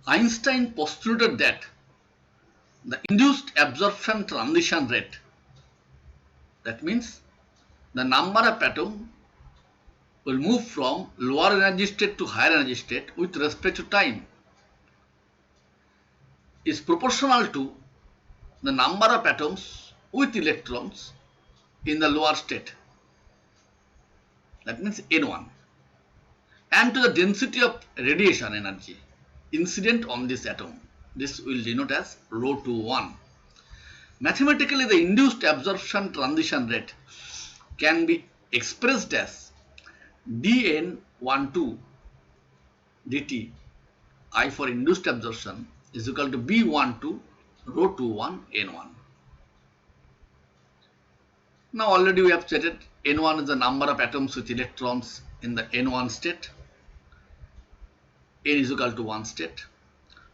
Einstein postulated that the induced absorption transition rate, that means the number of atoms will move from lower energy state to higher energy state with respect to time, is proportional to the number of atoms with electrons in the lower state, that means N1, and to the density of radiation energy incident on this atom. This will denote as ρ21. Mathematically, the induced absorption transition rate can be expressed as dN12 dt, I for induced absorption, is equal to B12 ρ21 N1. Now already we have stated N1 is the number of atoms with electrons in the N1 state. N is equal to 1 state.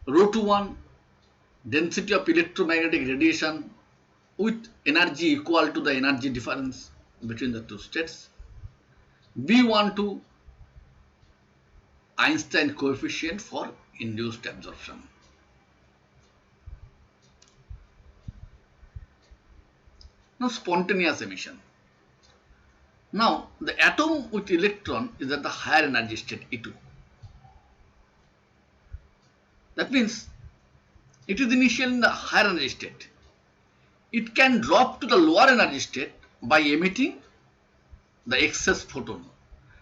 ρ21, density of electromagnetic radiation with energy equal to the energy difference between the two states. B12, Einstein coefficient for induced absorption. Now spontaneous emission. Now the atom with electron is at the higher energy state E2. That means it is initially in the higher energy state. It can drop to the lower energy state by emitting the excess photon.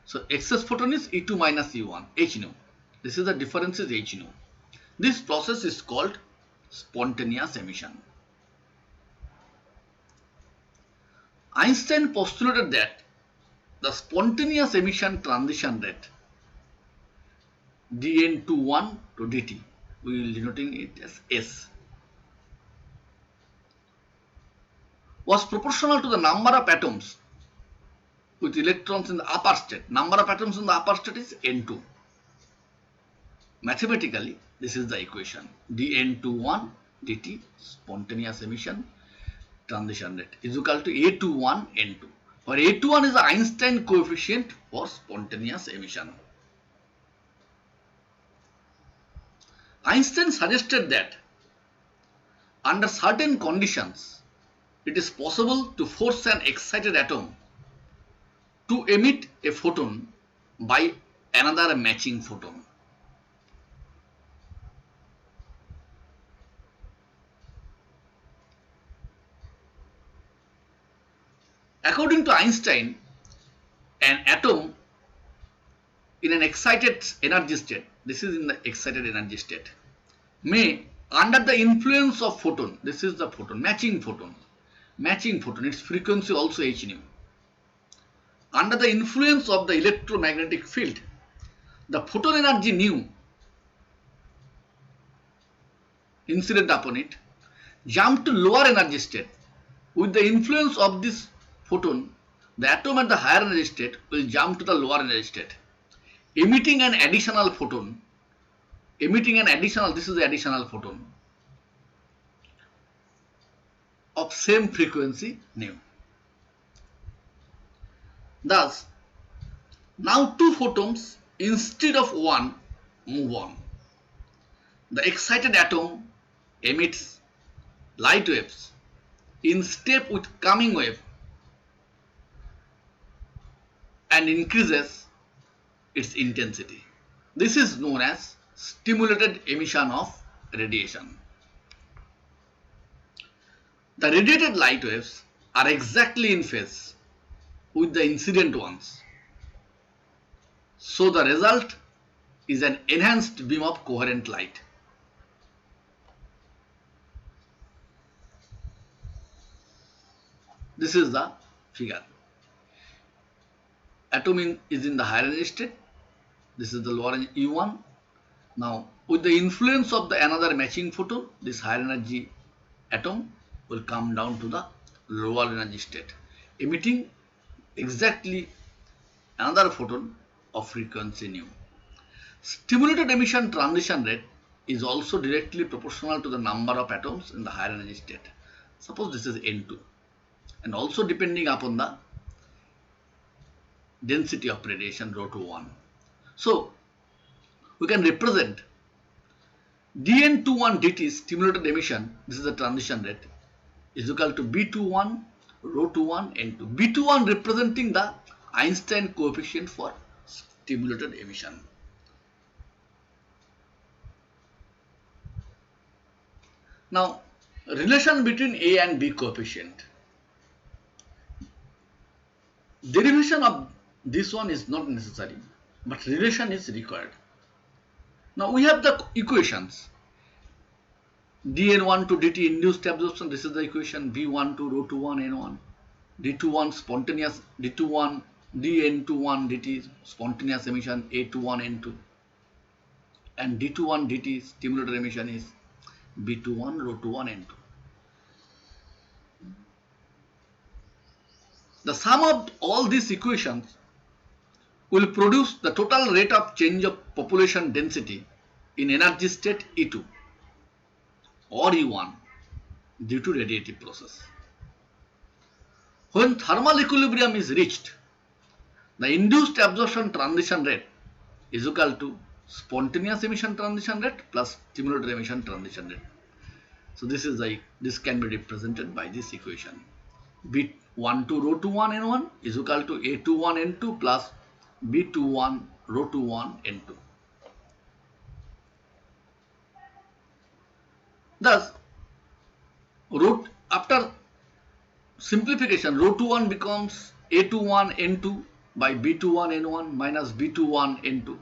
So excess photon is E2 minus E1, H nu. This is the difference is H nu. This process is called spontaneous emission. Einstein postulated that the spontaneous emission transition rate dN21 to dt, we will denoting it as S, was proportional to the number of atoms with electrons in the upper state. Number of atoms in the upper state is N2. Mathematically, this is the equation dN21 dt, spontaneous emission transition rate, is equal to A21 N2, where A21 is the Einstein coefficient for spontaneous emission. Einstein suggested that under certain conditions it is possible to force an excited atom to emit a photon by another matching photon. According to Einstein, an atom in an excited energy state, this is in the excited energy state, may, under the influence of photon, this is the photon, matching photon, its frequency also h nu. Under the influence of the electromagnetic field, the photon energy nu incident upon it jump to lower energy state. With the influence of this photon, the atom at the higher energy state will jump to the lower energy state, emitting an additional photon, this is the additional photon of same frequency nu. Thus, now two photons instead of one move on. The excited atom emits light waves in step with coming wave and increases its intensity. This is known as stimulated emission of radiation. The radiated light waves are exactly in phase with the incident ones. So the result is an enhanced beam of coherent light. This is the figure. Atom is in the higher energy state. This is the lower energy E1. Now, with the influence of the another matching photon, this higher energy atom will come down to the lower energy state, emitting exactly another photon of frequency nu. Stimulated emission transition rate is also directly proportional to the number of atoms in the higher energy state. Suppose this is N2, and also depending upon the density of radiation ρ21. So we can represent dN21 dt stimulated emission, this is the transition rate, is equal to B21 rho 21 N2. B21 representing the Einstein coefficient for stimulated emission. Now, relation between A and B coefficient. Derivation of this one is not necessary, but relation is required. Now we have the equations. dN1 to dt induced absorption, this is the equation. B1 to rho 21 N1. D21 spontaneous, D21 dN21 dt spontaneous emission A21 N2. And D21 dt stimulated emission is B21 rho 21 N2. The sum of all these equations will produce the total rate of change of population density in energy state E2 or E1 due to radiative process. When thermal equilibrium is reached, the induced absorption transition rate is equal to spontaneous emission transition rate plus stimulated emission transition rate. So this can be represented by this equation. B12 rho 21 N1 is equal to A21 N2 plus B21 rho 21 N2. Thus, after simplification, rho 21 becomes A21 N2 by B21 N1 minus B21 N2.